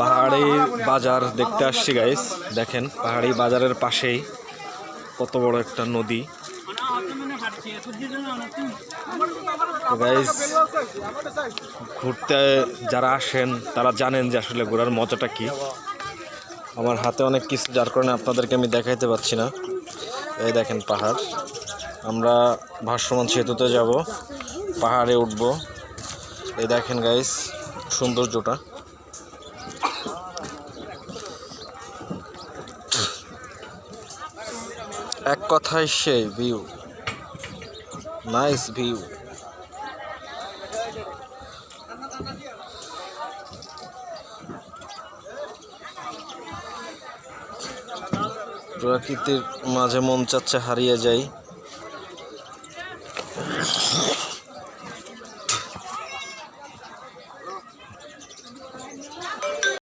পাহাড়ি বাজার দেখতে আসছি গাইস। দেখেন পাহাড়ি বাজারের পাশেই কত বড় একটা নদী। গাইস ঘুরতে যারা আসেন তারা জানেন যে আসলে ঘোরার মজাটা কি। আমার হাতে অনেক কিছু, যার কারণে আপনাদেরকে আমি দেখাইতে পারছি না। এই দেখেন পাহাড়, আমরা ভাসমান সেতুতে যাব, পাহাড়ে উঠব। এই দেখেন গাইস সৌন্দর্যটা। এক কথায় সেই ভিউ, নাইস ভিউ। প্রকৃতির মাঝে মন চাচ্ছে হারিয়ে যাই।